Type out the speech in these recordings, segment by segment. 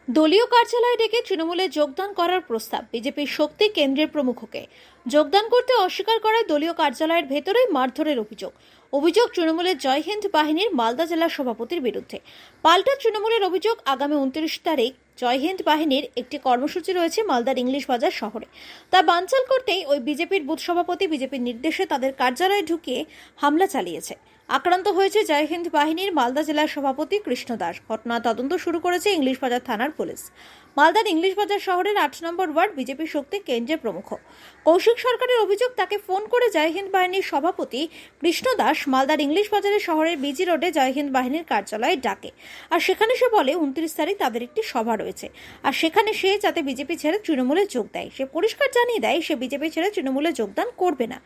দলীয় কার্যালয়ে ডেকে তৃণমূলে যোগদান করার প্রস্তাব। বিজেপির শক্তি কেন্দ্রের প্রমুখকে যোগদান করতে অস্বীকার করায় দলীয় কার্যালয়ের ভেতরেই মারধরের অভিযোগ তৃণমূলের জয় হিন্দ বাহিনীর মালদা জেলা সভাপতির বিরুদ্ধে। পাল্টা তৃণমূলের অভিযোগ, আগামী 29 তারিখ জয় হিন্দ বাহিনীর একটি কর্মসূচি রয়েছে মালদার ইংলিশ বাজার শহরে। তা বানচাল করতেই ওই বিজেপির বুথ সভাপতি বিজেপির নির্দেশে তাদের কার্যালয়ে ঢুকিয়ে হামলা চালিয়েছে। আক্রান্ত হয়েছে জয় হিন্দ বাহিনীর মালদা জেলার সভাপতি কৃষ্ণ দাস। ঘটনা তদন্ত শুরু করেছে ইংলিশ বাজার থানার পুলিশ। মালদার ইংলিশ বাজার শহরের 8 নম্বর ওয়ার্ড বিজেপি শক্তি কেন্দ্রের প্রমুখ কৌশিক সরকারের অভিযোগ, তাকে ফোন করে জয় হিন্দ বাহিনীর সভাপতি কৃষ্ণ দাস মালদার ইংলিশ বাজারের শহরের বিজি রোডে জয় হিন্দ বাহিনীর কার্যালয়ে ডাকে। আর সেখানে সে বলে 29 তারিখ তাদের একটি সভা রয়েছে, আর সেখানে সে যাতে বিজেপি ছেড়ে তৃণমূলে যোগ দেয়। সে পরিষ্কার জানিয়ে দেয় সে বিজেপি ছেড়ে তৃণমূলে যোগদান করবে না।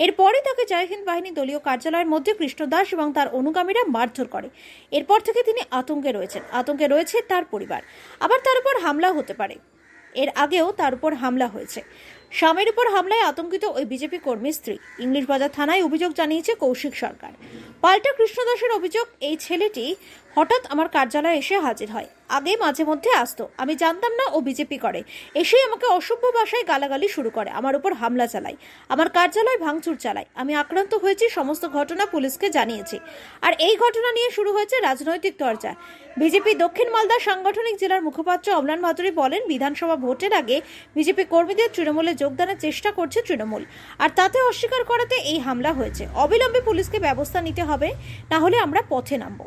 এরপরে তাকে জয় হিন্দ বাহিনী দলীয় কার্যালয়ের মধ্যে কৃষ্ণ দাস এবং তার অনুগামীরা মারধর করে। এরপর থেকে তিনি আতঙ্কে রয়েছে তার পরিবার। আবার তার উপর হামলা হতে পারে। এর আগেও তার উপর হামলা হয়েছে। স্বামীর উপর হামলায় আতঙ্কিত ওই বিজেপি কর্মীর স্ত্রী। ইংলিশ বাজার থানায় অভিযোগ জানিয়েছে কৌশিক সরকার। পাল্টা কৃষ্ণ দাসের অভিযোগ, এই ছেলেটি হঠাৎ আমার কার্যালয়ে এসে হাজির হয়। আগে মাঝে মধ্যে আসতো, আমি জানতাম না ও বিজেপি করে। এসেই আমাকে অসভ্য ভাষায় গালাগালি শুরু করে, আমার উপর হামলা চালায়, আমার কার্যালয় ভাঙচুর চালায়। আমি আক্রান্ত হয়েছি, সমস্ত ঘটনা পুলিশকে জানিয়েছি। আর এই ঘটনা নিয়ে শুরু হয়েছে রাজনৈতিক চর্চা। বিজেপি দক্ষিণ মালদা সাংগঠনিক জেলার মুখপাত্র অমলান ভাদুরী বলেন, বিধানসভা ভোটের আগে বিজেপি কর্মীদের তৃণমূলে যোগদানের চেষ্টা করছে তৃণমূল, আর তাতে অস্বীকার করাতে এই হামলা হয়েছে। অবিলম্বে পুলিশকে ব্যবস্থা নিতে হবে, না হলে আমরা পথে নামব।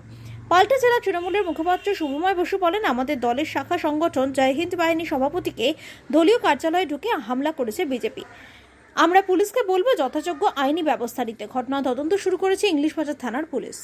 পাল্টা জেলা তৃণমূলের মুখপাত্র শুভময় বসু বলেন, আমাদের দলের শাখা সংগঠন জয় হিন্দ বাহিনী সভাপতিকে দলীয় কার্যালয়ে ঢুকে হামলা করেছে বিজেপি। আমরা পুলিশকে বলবো যথাযোগ্য আইনি ব্যবস্থা নিতে। ঘটনা তদন্ত শুরু করেছে ইংলিশ বাজার থানার পুলিশ।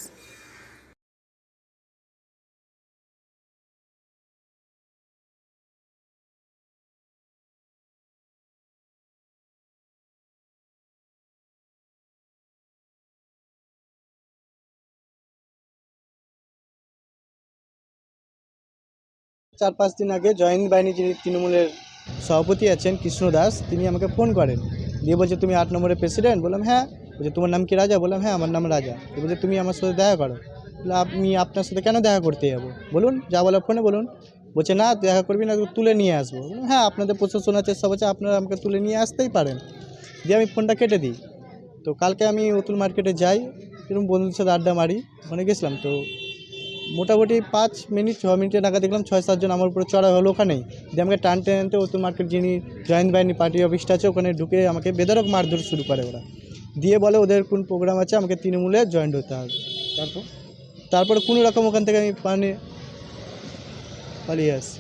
4-5 দিন আগে জয় হিন্দ বাহিনী যিনি তৃণমূলের সভাপতি আছেন কৃষ্ণ দাস, তিনি আমাকে ফোন করেন, দিয়ে বলছে তুমি 8 নম্বরের প্রেসিডেন্ট? বললাম হ্যাঁ। বলছে তোমার নাম কি রাজা? বললাম হ্যাঁ আমার নাম রাজা। তো বলছে তুমি আমার সাথে দেখা করো। বলে আমি আপনার সাথে কেন দেখা করতে যাবো, বলুন, যা বলার ফোনে বলুন। বলছে না দেখা করবি না, তুলে নিয়ে আসবো। বললাম হ্যাঁ আপনাদের প্রশাসন আছে, সব আছে, আপনারা আমাকে তুলে নিয়ে আসতেই পারেন। দিয়ে আমি ফোনটা কেটে দিই। তো কালকে আমি অতুল মার্কেটে যাই, এরকম বন্ধুদের সাথে আড্ডা মারি, ওখানে গেছিলাম। তো মোটামুটি 5 মিনিট 6 মিনিটের নাগাদ দেখলাম 6-7 জন আমার উপরে চড়া হলো ওখানেই। দিয়ে আমাকে টানতে টানতে অতুল মার্কেট যিনি জয় হিন্দ বাহিনী পার্টি অফিসটা আছে ওখানে ঢুকে আমাকে বেধড়ক মারধর শুরু করে ওরা। দিয়ে বলে ওদের কোন প্রোগ্রাম আছে, আমাকে তৃণমূলে জয়েন্ট হতে হবে। তারপরে কোনো রকম ওখান থেকে আমি পালিয়ে আসছি।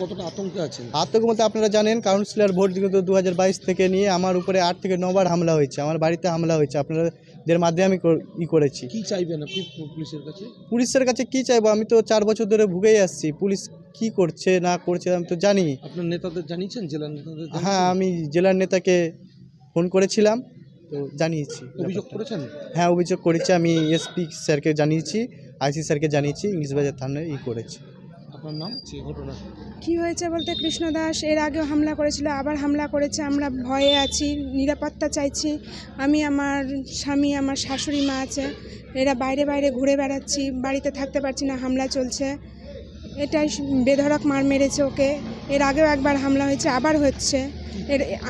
কতটা আতঙ্কে আছেন? আতঙ্ক বলতে আপনারা জানেন কাউন্সিলর ভোট কিন্তু 2022 থেকে নিয়ে আমার উপরে 8 থেকে 9 বার হামলা হয়েছে, আমার বাড়িতে হামলা হয়েছে। আপনাদের মাধ্যমে আমি করেছি। কি চাইবেন আপনি পুলিশের কাছে? পুলিশের কাছে কি চাইবো, আমি তো 4 বছর ধরে ভুগেই আসছি। পুলিশ কি করছে না করছে আমি তো জানি। আপনার নেতাদের জানিয়েছেন, জেলার নেতাদের? হ্যাঁ আমি জেলার নেতাকে ফোন করেছিলাম, তো জানিয়েছি। অভিযোগ করেছেন? হ্যাঁ অভিযোগ করেছি, আমি এসপি স্যারকে জানিয়েছি, আইসি স্যারকে জানিয়েছি, ইংলিশ বাজার থানায় করেছি। আপনার নাম? যে ঘটনা কি হয়েছে বলতে, কৃষ্ণ দাস এর আগেও হামলা করেছিল, আবার হামলা করেছে। আমরা ভয়ে আছি, নিরাপত্তা চাইছি। আমি, আমার স্বামী, আমার শাশুড়ি মা আছে, এরা বাইরে বাইরে ঘুরে বেড়াচ্ছি, বাড়িতে থাকতে পারছি না, হামলা চলছে। এটাই বেধড়ক মার মেরেছে ওকে। এর আগেও একবার হামলা হয়েছে, আবার হচ্ছে।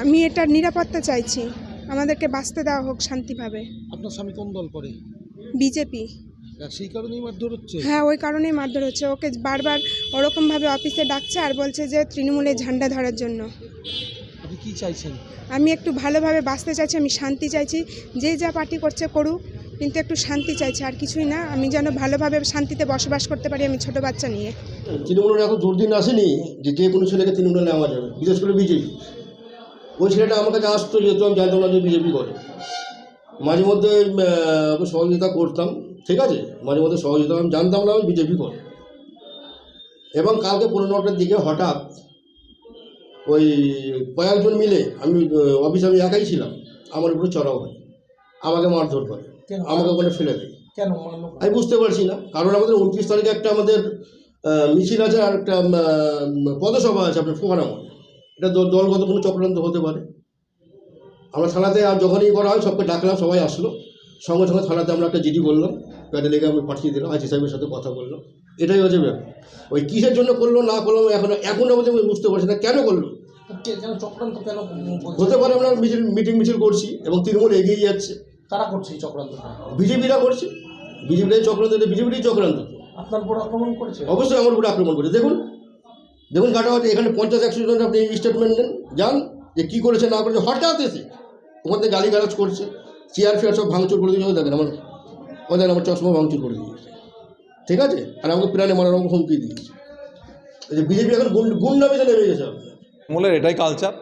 আমি এটার নিরাপত্তা চাইছি, আমাদেরকে বাঁচতে দেওয়া হোক শান্তিভাবে। আপনার স্বামী কোন দল করে? বিজেপি। সেই কারণেই মারধর হচ্ছে? হ্যাঁ ওই কারণেই মারধর হচ্ছে। ওকে বারবার ওরকমভাবে অফিসে ডাকছে আর বলছে যে তৃণমূলের ঝান্ডা ধরার জন্য। আপনি কি চাইছেন? আমি একটু ভালোভাবে বাঁচতে চাইছি, আমি শান্তি চাইছি। যে যা পার্টি করছে করুক, কিন্তু একটু শান্তি চাইছি, আর কিছুই না। আমি যেন ভালোভাবে শান্তিতে বসবাস করতে পারি, আমি ছোট বাচ্চা নিয়ে। তৃণমূলের এখন দুর্দিন আসেনি যে কোনো ছেলেকে তৃণমূলে নেওয়া যাবে, বিশেষ করে বিজেপি। ওই ছেলেটা আমার কাছে আসতো, যেহেতু আমি জানতাম না যে বিজেপি করে। মাঝে মধ্যে ওকে সহযোগিতা করতাম, ঠিক আছে, মাঝে মধ্যে সহযোগিতা, আমি জানতাম না আমি বিজেপি করে। এবং কালকে 15টার দিকে হঠাৎ ওই কয়েকজন মিলে, আমি অফিসে আমি একাই ছিলাম, আমার উপরে চড়াও হয়, আমাকে মারধর করে, আমাকে ওখানে ফেলে দেয়। কেন? আমি বুঝতে পারছি না, কারণ আমাদের 29 তারিখে একটা আমাদের মিছিল আছে, আর একটা পদসভা আছে আপনার ফোকারামে। এটা দলগত কোনো চক্রান্ত হতে পারে। আমরা থানাতে যখনই করা হয় সবকে ডাকলাম, সবাই আসলো। সঙ্গে সঙ্গে থানাতে আমরা একটা জিডি করলাম, প্যাডে লেগে আমি পাঠিয়ে দিলাম, আইসি সাহেবের সাথে কথা বললাম। এটাই হচ্ছে ব্যাপার। ওই কিসের জন্য করলো না করলো এখন অবধি আমি বুঝতে পারছি না কেন করলো। কেন চক্রান্ত কেন বলছে? হতে পারে আমরা মিছিল করছি এবং তৃণমূল এগিয়ে যাচ্ছে, কারা করছে এই চক্রান্তটা? বিজেপিরা করছে, বিজেপিটাই চক্রান্ত, বিজেপিটাই চক্রান্ত। আপনার উপর আক্রমণ করেছে? অবশ্যই আমার উপরে আক্রমণ করে। দেখুন গাটা হচ্ছে এখানে 50-100 জন আপনি স্টেটমেন্ট দেন, যান যে কী করেছে না করেছে। হঠাৎ এসে ওখান থেকে গালিগালাজ করছে, চেয়ার ফেয়ার সব ভাঙচুর করে দিয়েছে। দেখেন আমার চশমা ভাঙচুর করে দিয়েছে, ঠিক আছে, আর আমাকে প্রাণে মারার আমাকে হুমকি দিয়েছে। এই যে বিজেপি এখন গুন্ডামিতে নেমে গেছে। তৃণমূলের এটাই কালচার,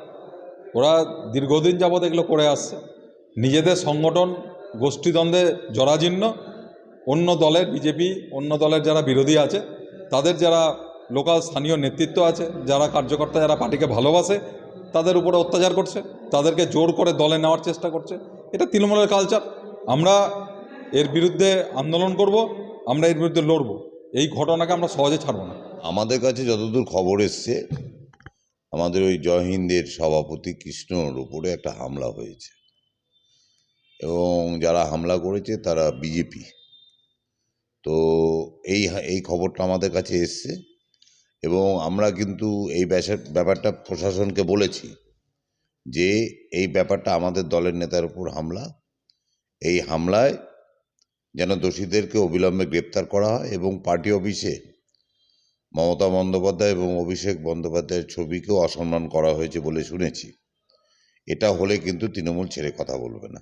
ওরা দীর্ঘদিন যাবৎ এগুলো করে আসছে। নিজেদের সংগঠন গোষ্ঠীদ্বন্দ্বে জরাজীর্ণ, অন্য দলের বিজেপি, অন্য দলের যারা বিরোধী আছে, তাদের যারা লোকাল স্থানীয় নেতৃত্ব আছে, যারা কার্যকর্তা, যারা পার্টিকে ভালোবাসে, তাদের উপরে অত্যাচার করছে, তাদেরকে জোর করে দলে নেওয়ার চেষ্টা করছে। এটা তৃণমূলের কালচার। আমরা এর বিরুদ্ধে আন্দোলন করব, আমরা এর বিরুদ্ধে লড়ব। এই ঘটনাকে আমরা সহজে ছাড়ব না। আমাদের কাছে যতদূর খবর এসছে, আমাদের ওই জয় হিন্দের সভাপতি কৃষ্ণর উপরে একটা হামলা হয়েছে এবং যারা হামলা করেছে তারা বিজেপি। তো এই খবরটা আমাদের কাছে এসছে এবং আমরা কিন্তু এই ব্যাপারটা প্রশাসনকে বলেছি যে এই ব্যাপারটা আমাদের দলের নেতার উপর হামলা, এই হামলায় যেন দোষীদেরকে অবিলম্বে গ্রেপ্তার করা হয় এবং পার্টি অফিসে মমতা বন্দ্যোপাধ্যায় এবং অভিষেক বন্দ্যোপাধ্যায়ের ছবিকেও অসম্মান করা হয়েছে বলে শুনেছি। এটা হলে কিন্তু তৃণমূল ছেড়ে কথা বলবে না।